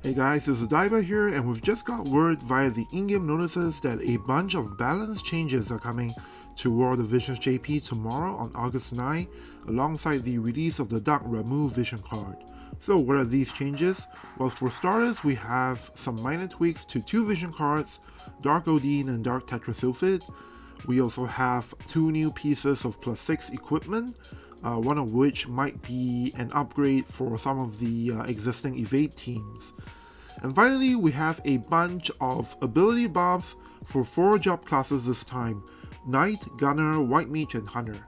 Hey guys, it's Diver here, and we've just got word via the in-game notices that a bunch of balance changes are coming to WotV JP tomorrow on August 9, alongside the release of the Dark Odin Vision card. So what are these changes? Well, for starters, we have some minor tweaks to two vision cards, Dark Odin and Dark Tetrasulfide. We also have two new pieces of +6 equipment, one of which might be an upgrade for some of the existing evade teams. And finally, we have a bunch of ability buffs for 4 job classes this time: Knight, Gunner, White Mage, and Hunter.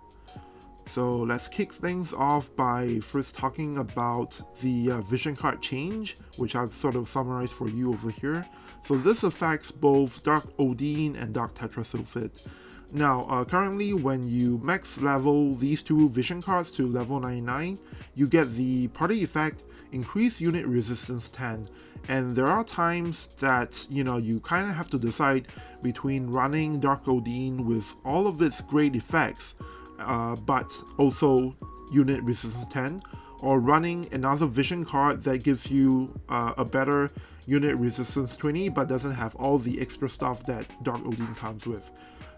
So let's kick things off by first talking about the vision card change, which I've sort of summarized for you over here. So this affects both Dark Odin and Dark Tetrasulfide. Now, currently when you max level these two vision cards to level 99, you get the party effect increase unit resistance 10. And there are times that, you kind of have to decide between running Dark Odin with all of its great effects, but also unit resistance 10, or running another vision card that gives you a better unit resistance 20 but doesn't have all the extra stuff that Dark Odin comes with.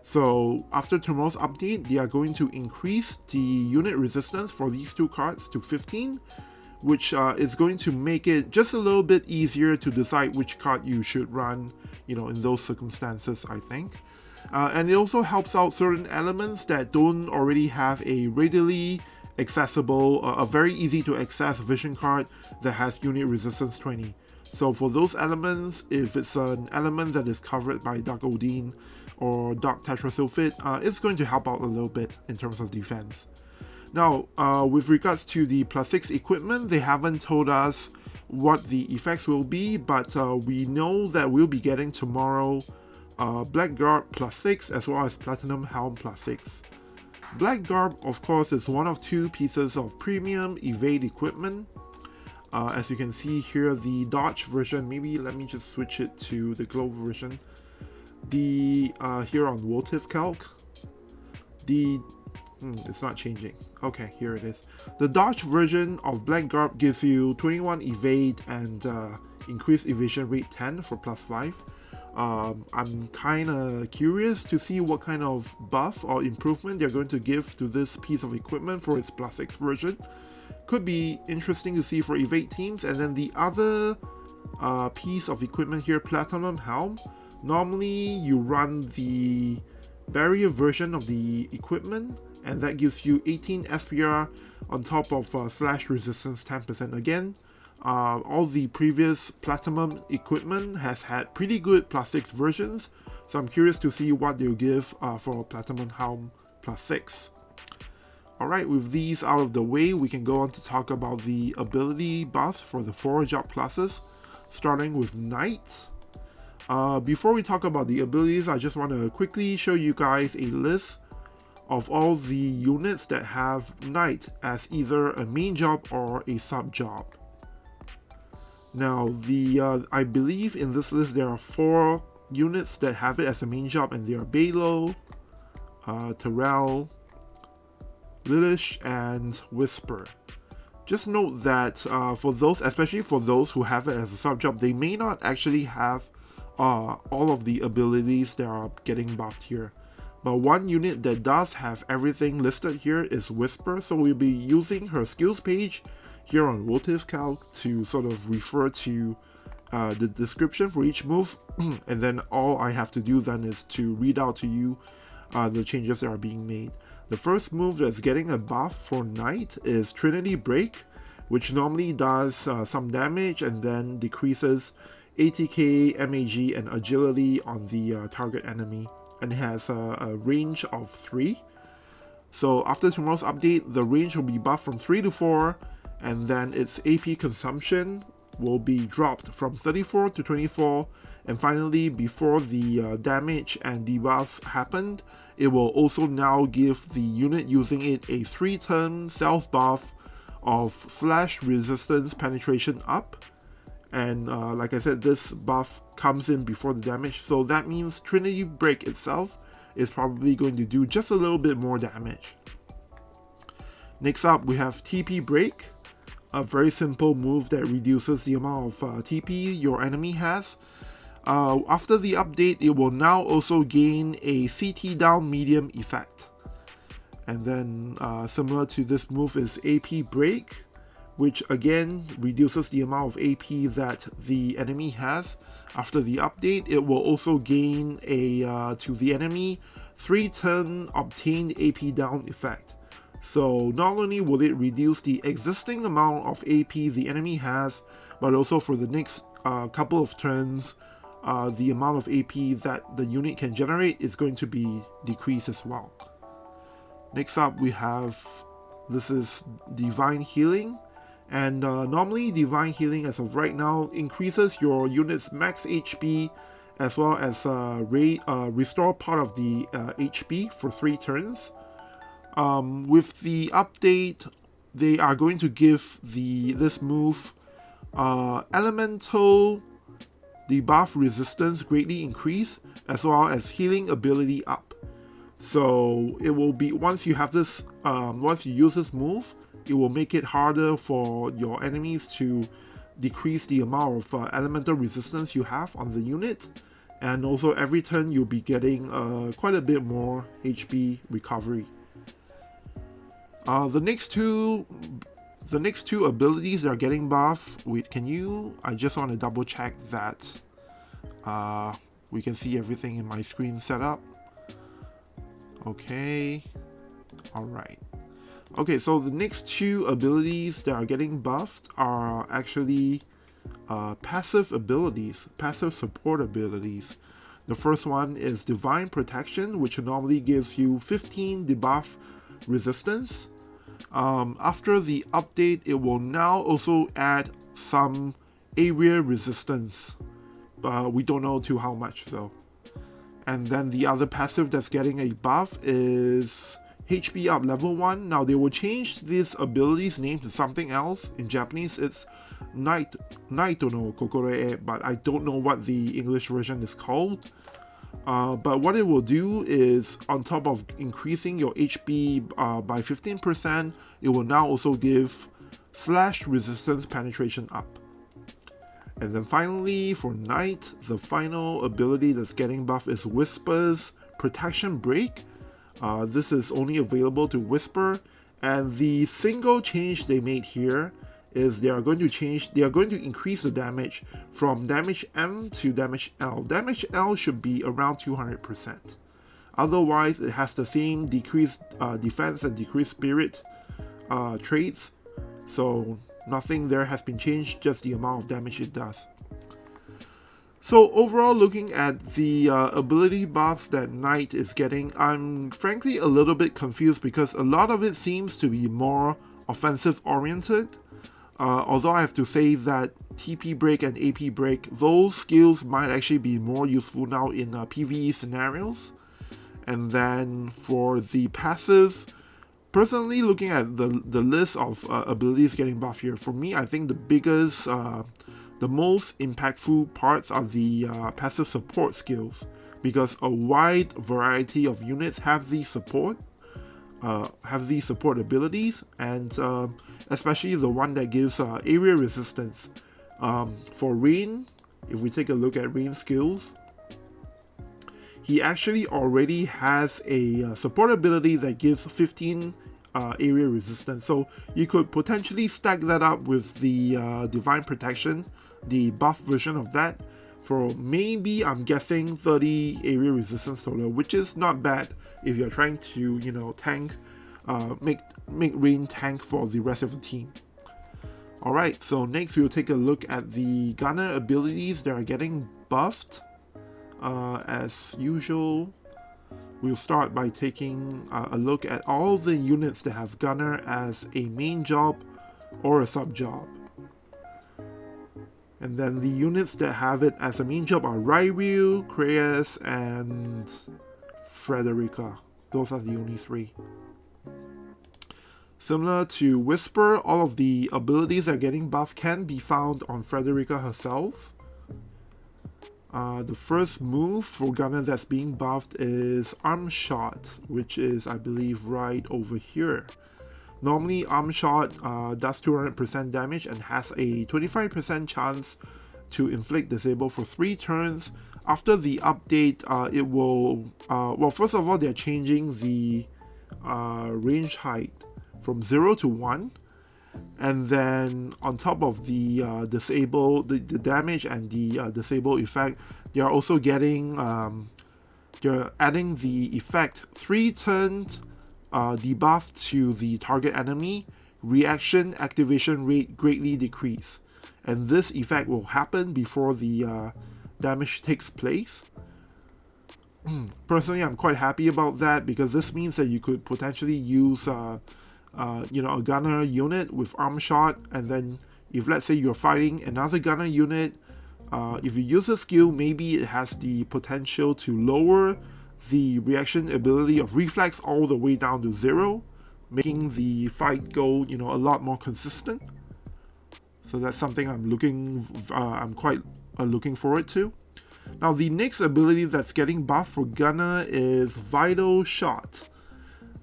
So after tomorrow's update, they are going to increase the unit resistance for these two cards to 15, which is going to make it just a little bit easier to decide which card you should run, in those circumstances, I think. And it also helps out certain elements that don't already have a readily accessible, a very easy to access vision card that has unit resistance 20. So for those elements, if it's an element that is covered by Dark Odin or Dark Tetrasulfide, it's going to help out a little bit in terms of defense. Now, with regards to the +6 equipment, they haven't told us what the effects will be, but we know that we'll be getting tomorrow Black Garb +6 as well as Platinum Helm +6. Black Garb, of course, is one of two pieces of premium evade equipment. As you can see here, the dodge version, maybe let me just switch it to the global version. Here on WotV Calc, it's not changing. Okay, here it is. The dodge version of Black Garb gives you 21 evade and increased evasion rate 10 for +5. I'm kind of curious to see what kind of buff or improvement they're going to give to this piece of equipment for its +6 version. Could be interesting to see for evade teams. And then the other piece of equipment here, Platinum Helm. Normally you run the barrier version of the equipment, and that gives you 18 SPR on top of slash resistance 10% again. All the previous Platinum equipment has had pretty good +6 versions, so I'm curious to see what they'll give for Platinum Helm +6. Alright, with these out of the way, we can go on to talk about the ability buffs for the 4 job classes, starting with Knight. Before we talk about the abilities, I just want to quickly show you guys a list of all the units that have Knight as either a main job or a sub job. Now, I believe in this list there are 4 units that have it as a main job, and they are Balo, Terrell, Lilish, and Whisper. Just note that for those, especially for those who have it as a sub job, they may not actually have all of the abilities that are getting buffed here. But one unit that does have everything listed here is Whisper, so we'll be using her skills page here on WotV Calc to sort of refer to the description for each move, and then all I have to do then is to read out to you the changes that are being made. The first move that's getting a buff for Knight is Trinity Break, which normally does some damage and then decreases ATK, MAG, and agility on the target enemy, and it has a range of 3. So after tomorrow's update, the range will be buffed from 3 to 4, and then its AP consumption will be dropped from 34 to 24, and finally, before the damage and debuffs happened, it will also now give the unit using it a 3-turn self buff of slash resistance penetration up. And like I said, this buff comes in before the damage, so that means Trinity Break itself is probably going to do just a little bit more damage. Next up, we have TP Break. a very simple move that reduces the amount of TP your enemy has. After the update, it will now also gain a CT down medium effect. And then similar to this move is AP break, which again reduces the amount of AP that the enemy has. After the update, it will also gain a to the enemy 3-turn obtained AP down effect. So not only will it reduce the existing amount of AP the enemy has, but also for the next couple of turns, the amount of AP that the unit can generate is going to be decreased as well. Next up we have, this is Divine Healing, and normally Divine Healing as of right now increases your unit's max HP as well as restore part of the HP for 3 turns. With the update, they are going to give this move elemental debuff resistance greatly increase as well as healing ability up. So it will be, once you have this, once you use this move, it will make it harder for your enemies to decrease the amount of elemental resistance you have on the unit, and also every turn you'll be getting quite a bit more HP recovery. The next two abilities that are getting buffed. Wait, I just want to double check that we can see everything in my screen setup. Okay, alright. Okay, so the next 2 abilities that are getting buffed are actually passive abilities, passive support abilities. The first one is Divine Protection, which normally gives you 15 debuff resistance. After the update, it will now also add some area resistance. We don't know to how much though. And then the other passive that's getting a buff is HP up level 1. Now they will change this ability's name to something else. In Japanese it's Naito no Kokoro-e, but I don't know what the English version is called. But what it will do is, on top of increasing your HP by 15%, it will now also give slash resistance penetration up. And then finally, for Knight, the final ability that's getting buff is Whisper's Protection Break. This is only available to Whisper, and the single change they made here is they are going to increase the damage from damage M to damage L. Damage L should be around 200%. Otherwise, it has the same decreased defense and decreased spirit traits. So nothing there has been changed, just the amount of damage it does. So overall, looking at the ability buffs that Knight is getting, I'm frankly a little bit confused because a lot of it seems to be more offensive oriented. Although I have to say that TP break and AP break, those skills might actually be more useful now in PvE scenarios. And then for the passives, personally looking at the list of abilities getting buffed here, for me I think the biggest, the most impactful parts are the passive support skills, because a wide variety of units have these support abilities, and especially the one that gives area resistance. For Rain, if we take a look at Rain's skills, he actually already has a support ability that gives 15 area resistance, so you could potentially stack that up with the Divine Protection, the buff version of that, for maybe, I'm guessing, 30 area resistance total, which is not bad if you're trying to, you know, tank, make Rain tank for the rest of the team. Alright, so next we'll take a look at the Gunner abilities that are getting buffed. As usual, we'll start by taking a look at all the units that have Gunner as a main job or a sub job. And then the units that have it as a main job are Ryu, Kreyas, and Frederica. Those are the only 3. Similar to Whisper, all of the abilities that are getting buffed can be found on Frederica herself. The first move for Gunner that's being buffed is Arm Shot, which is, I believe, right over here. Normally, Arm Shot does 200% damage and has a 25% chance to inflict disable for 3 turns. After the update, it will, well, first of all, they're changing the range height from 0 to 1. And then on top of the the damage and the disable effect, they are also getting they're adding the effect 3 turns debuff to the target enemy. Reaction activation rate greatly decrease, and this effect will happen before the damage takes place. Personally, I'm quite happy about that because this means that you could potentially use a gunner unit with arm shot, and then if let's say you're fighting another gunner unit, if you use a skill, maybe it has the potential to lower the reaction ability of reflex all the way down to 0, making the fight go, a lot more consistent. So that's something I'm quite looking forward to. Now the next ability that's getting buffed for gunner is Vital Shot.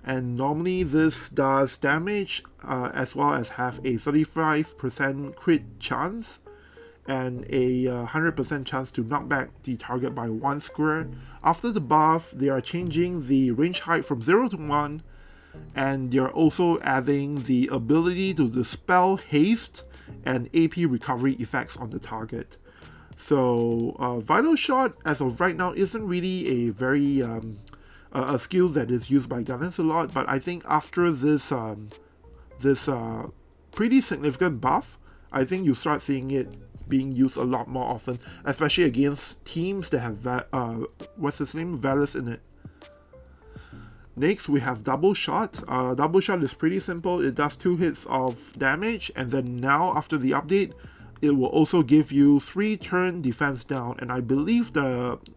And normally this does damage as well as have a 35% crit chance and a 100% chance to knock back the target by 1 square. After the buff, they are changing the range height from 0 to 1, and they're also adding the ability to dispel haste and AP recovery effects on the target. So Vital Shot as of right now isn't really a very a skill that is used by gunners a lot, but I think after this pretty significant buff, I think you start seeing it being used a lot more often, especially against teams that have Valus in it. Next, we have Double Shot. Double Shot is pretty simple. It does 2 hits of damage, and then now after the update, it will also give you 3 turn defense down, and I believe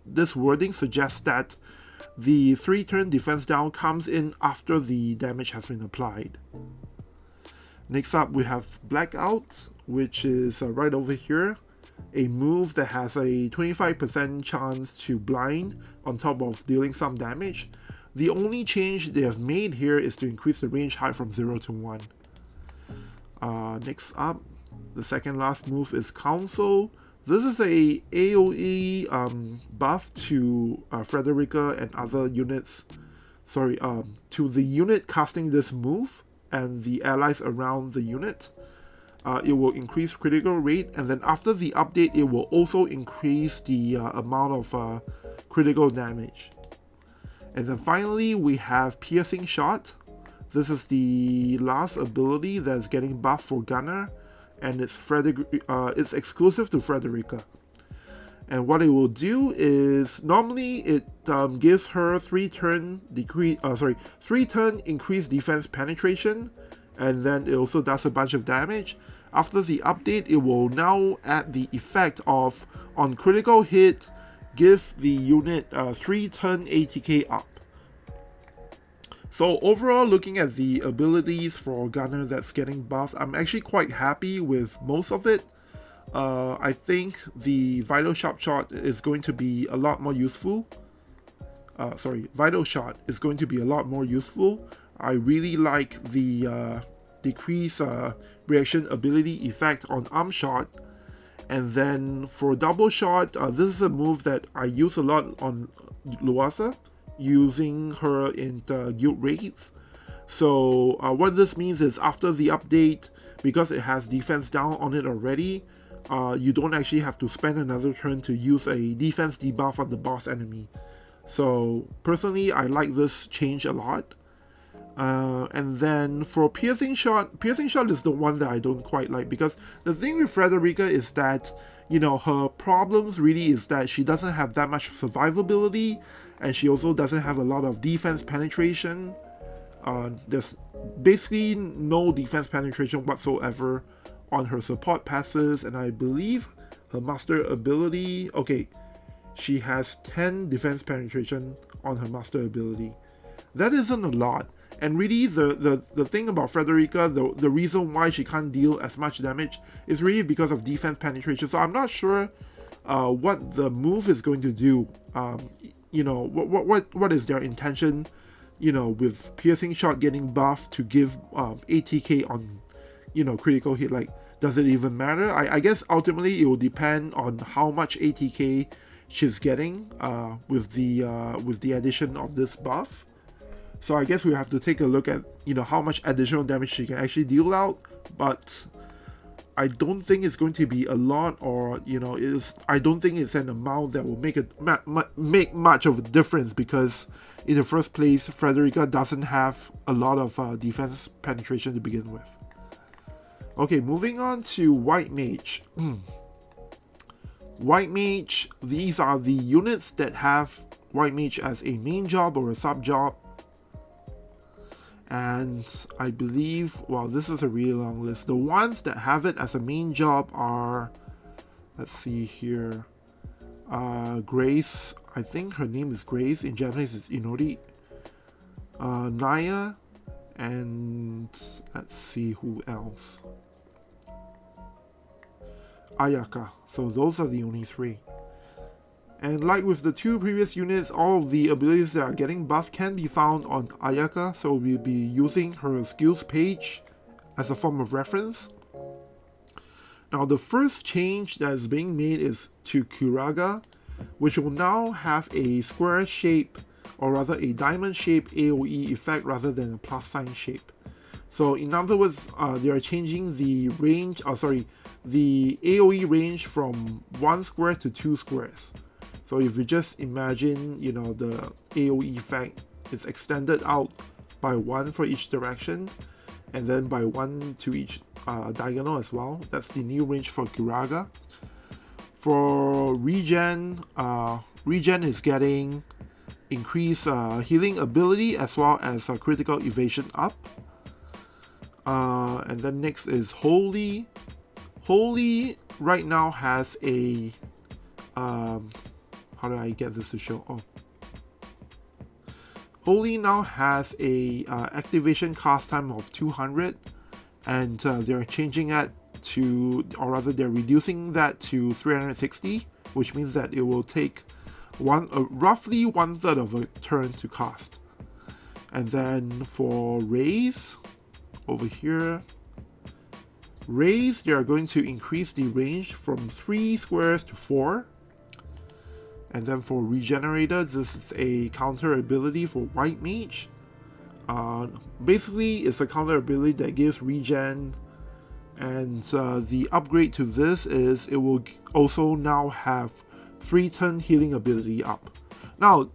this wording suggests that the 3 turn defense down comes in after the damage has been applied. Next up, we have Blackout, which is right over here. A move that has a 25% chance to blind on top of dealing some damage. The only change they have made here is to increase the range height from 0 to 1. Next up, the second last move is Council. This is a AoE buff to Frederica and other units. To the unit casting this move and the allies around the unit. It will increase critical rate, and then after the update, it will also increase the amount of critical damage. And then finally, we have Piercing Shot. This is the last ability that's getting buffed for Gunner, and it's exclusive to Frederica. And what it will do is, normally it gives her 3 turn increased defense penetration, and then it also does a bunch of damage. After the update, it will now add the effect of, on critical hit, give the unit 3 turn ATK up. So overall, looking at the abilities for Gunner that's getting buffed, I'm actually quite happy with most of it. I think the Vital Shot is going to be a lot more useful. Vital Shot is going to be a lot more useful. I really like the decrease reaction ability effect on Arm Shot. And then for Double Shot, this is a move that I use a lot on Luasa, using her in the guild raids. So what this means is, after the update, because it has defense down on it already, you don't actually have to spend another turn to use a defense debuff on the boss enemy. So personally, I like this change a lot. And then for Piercing Shot is the one that I don't quite like, because the thing with Frederica is that, her problems really is that she doesn't have that much survivability, and she also doesn't have a lot of defense penetration. There's basically no defense penetration whatsoever on her support passes, and I believe her master ability, she has 10 defense penetration on her master ability. That isn't a lot, and really the thing about Frederica, the reason why she can't deal as much damage is really because of defense penetration. So I'm not sure what the move is going to do. What is their intention, you know, with piercing shot getting buffed to give 80k on, you know, critical hit. Like, does it even matter? I guess ultimately it will depend on how much 80k she's getting with the addition of this buff. So I guess we have to take a look at, you know, how much additional damage she can actually deal out, but I don't think it's going to be a lot, or, you know, I don't think it's an amount that will make much of a difference, because in the first place, Frederica doesn't have a lot of defense penetration to begin with. Okay, moving on to White Mage. White Mage, these are the units that have White Mage as a main job or a sub job. And I believe, well, this is a really long list. The ones that have it as a main job are, let's see here, Grace, I think her name is Grace, in Japanese it's Inori, Naya, and let's see who else, Ayaka. So those are the only three. And like with the two previous units, all of the abilities that are getting buffed can be found on Ayaka, so we'll be using her skills page as a form of reference. Now the first change that is being made is to Kuraga, which will now have a square shape, or rather a diamond shape AoE effect rather than a plus sign shape. So in other words, they are changing the range, the AoE range from 1 square to 2 squares. So if you just imagine, you know, the AoE effect is extended out by 1 for each direction, and then by 1 to each diagonal as well. That's the new range for Kuraga. For Regen, Regen is getting increased healing ability as well as critical evasion up. And then next is Holy. Holy right now has a how do I get this to show? Oh, Holy now has a activation cast time of 200, and they're changing that to, or rather they're reducing that to 360, which means that it will take roughly 1/3 of a turn to cast. And then for Raise, over here, Raise, they are going to increase the range from 3 squares to 4. And then for Regenerator, this is a counter ability for White Mage. Basically, it's a counter ability that gives regen, and the upgrade to this is it will also now have 3-turn healing ability up. Now,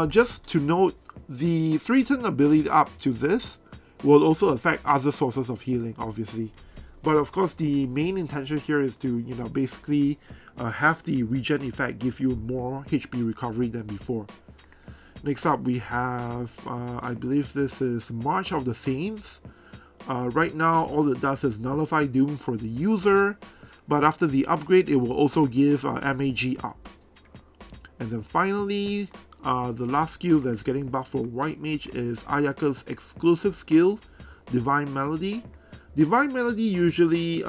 just to note, the 3-turn ability up to this will also affect other sources of healing, obviously. But of course, the main intention here is to, you know, basically have the regen effect give you more HP recovery than before. Next up, we have, I believe this is March of the Saints. Right now, all it does is nullify Doom for the user, but after the upgrade, it will also give MAG up. And then finally, the last skill that's getting buffed for White Mage is Ayaka's exclusive skill, Divine Melody. Divine Melody usually,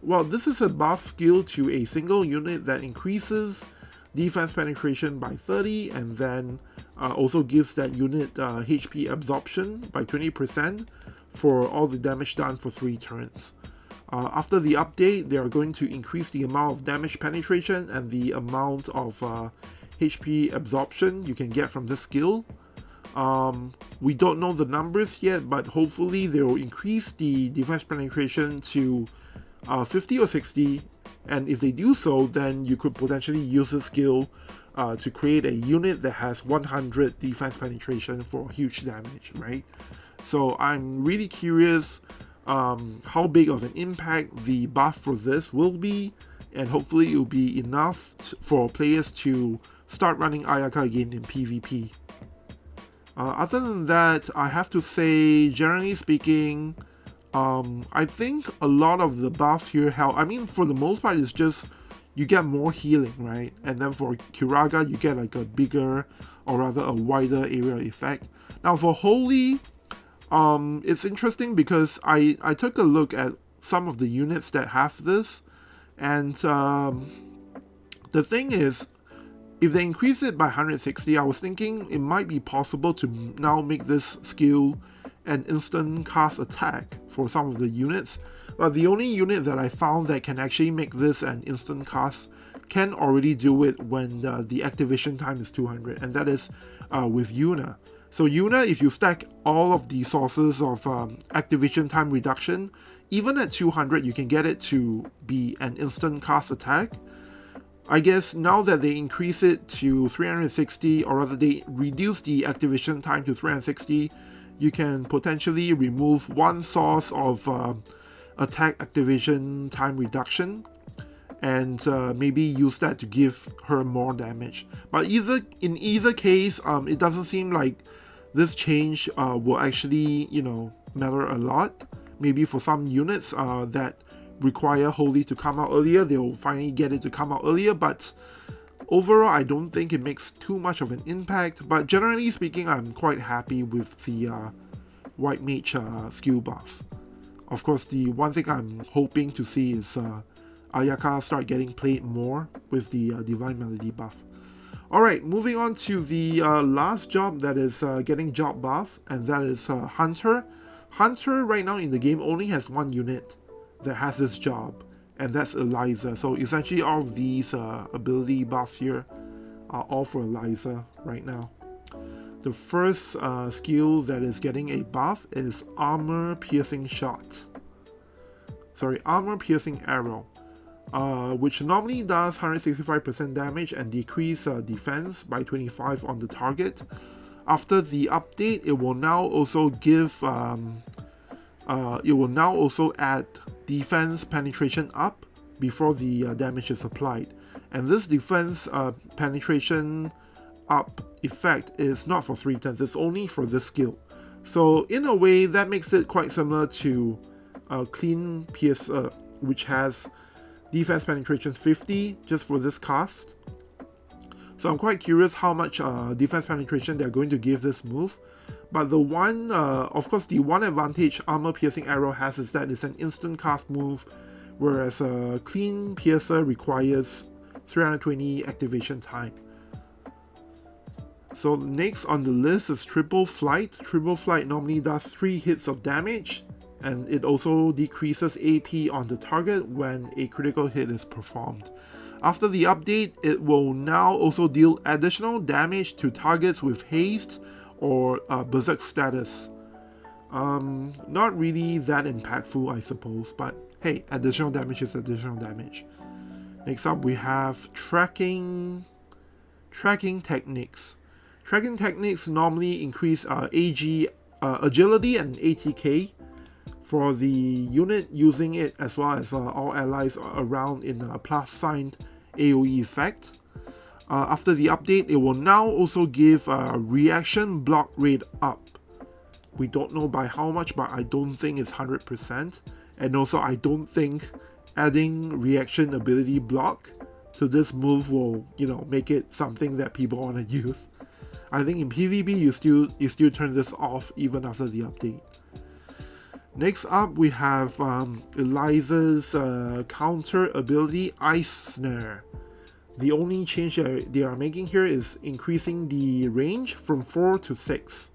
well, this is a buff skill to a single unit that increases defense penetration by 30, and then also gives that unit HP absorption by 20% for all the damage done for 3 turns. After the update, they are going to increase the amount of damage penetration and the amount of HP absorption you can get from this skill. We don't know the numbers yet, but hopefully they will increase the defense penetration to 50 or 60, and if they do so, then you could potentially use the skill to create a unit that has 100 defense penetration for huge damage, right? So I'm really curious how big of an impact the buff for this will be, and hopefully it will be enough for players to start running Ayaka again in PvP. Other than that, I have to say, generally speaking, I think a lot of the buffs here help. I mean, for the most part, it's just you get more healing, right? And then for Kuraga, you get like a bigger, or rather a wider area effect. Now for Holy, it's interesting because I took a look at some of the units that have this, and the thing is, if they increase it by 160, I was thinking it might be possible to now make this skill an instant cast attack for some of the units, but the only unit that I found that can actually make this an instant cast can already do it when the activation time is 200, and that is with Yuna. So Yuna, if you stack all of the sources of activation time reduction, even at 200 you can get it to be an instant cast attack. I guess now that they increase it to 360, or rather they reduce the activation time to 360, you can potentially remove one source of attack activation time reduction and maybe use that to give her more damage. But in either case, it doesn't seem like this change will actually, matter a lot. Maybe for some units that require Holy to come out earlier, they'll finally get it to come out earlier, but overall I don't think it makes too much of an impact. But generally speaking, I'm quite happy with the White Mage skill buffs. Of course, the one thing I'm hoping to see is Ayaka start getting played more with the Divine Melody buff. Alright, moving on to the last job that is getting job buffs, and that is Hunter. Hunter right now in the game only has one unit that has this job, and that's Eliza. So essentially all of these ability buffs here are all for Eliza right now. The first skill that is getting a buff is Armor Piercing Shot. Sorry, Armor Piercing Arrow, which normally does 165% damage and decrease defense by 25 on the target. After the update, it will now also give it will now also add defense penetration up before the damage is applied, and this defense penetration up effect is not for 3 turns, it's only for this skill. So in a way that makes it quite similar to Clean Piercer, which has defense penetration 50 just for this cast. So I'm quite curious how much defense penetration they're going to give this move. But the one, of course, the one advantage Armor Piercing Arrow has is that it's an instant cast move, whereas Clean Piercer requires 320 activation time. So next on the list is Triple Flight. Triple Flight normally does 3 hits of damage, and it also decreases AP on the target when a critical hit is performed. After the update, it will now also deal additional damage to targets with haste or berserk status. Not really that impactful, I suppose, but hey, additional damage is additional damage. Next up we have tracking techniques. Tracking techniques normally increase AG agility and ATK for the unit using it, as well as all allies around in a plus signed AoE effect. After the update, it will now also give reaction block rate up. We don't know by how much, but I don't think it's 100%. And also I don't think adding reaction ability block to this move will, make it something that people want to use. I think in PvP you still turn this off even after the update. Next up we have Eliza's counter ability, Ice Snare. The only change they are making here is increasing the range from 4 to 6.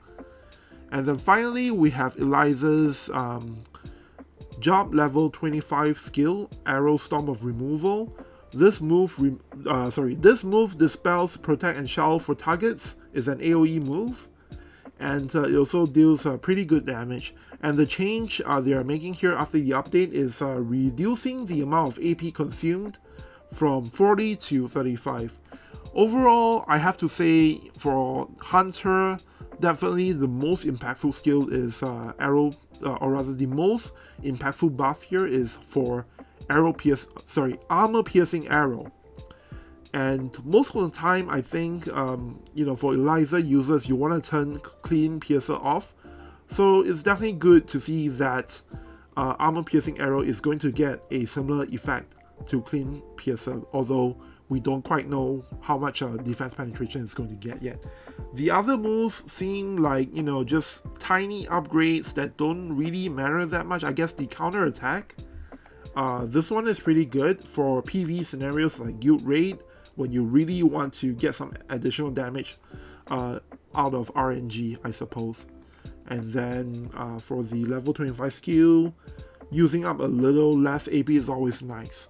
And then finally we have Eliza's job level 25 skill, Arrow Storm of Removal. This move dispels Protect and Shell for targets, is an AoE move, and it also deals pretty good damage. And the change they are making here after the update is reducing the amount of AP consumed from 40 to 35. Overall, I have to say for Hunter, definitely the most impactful skill is the most impactful buff here is for Armor Piercing Arrow. And most of the time, I think, for Eliza users, you want to turn Clean Piercer off. So it's definitely good to see that Armor Piercing Arrow is going to get a similar effect to Clean Piercer, although we don't quite know how much defense penetration is going to get yet. The other moves seem like, just tiny upgrades that don't really matter that much. I guess the counter attack, this one is pretty good for PV scenarios like Guild Raid, when you really want to get some additional damage out of RNG, I suppose. And then for the level 25 skill, using up a little less AP is always nice.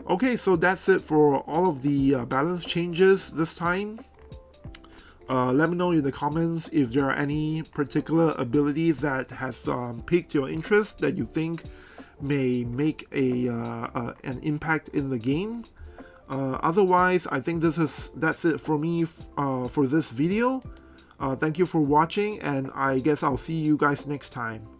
Okay, so that's it for all of the balance changes this time. Let me know in the comments if there are any particular abilities that has piqued your interest that you think may make an impact in the game. Otherwise, I think that's it for me for this video. Thank you for watching, and I guess I'll see you guys next time.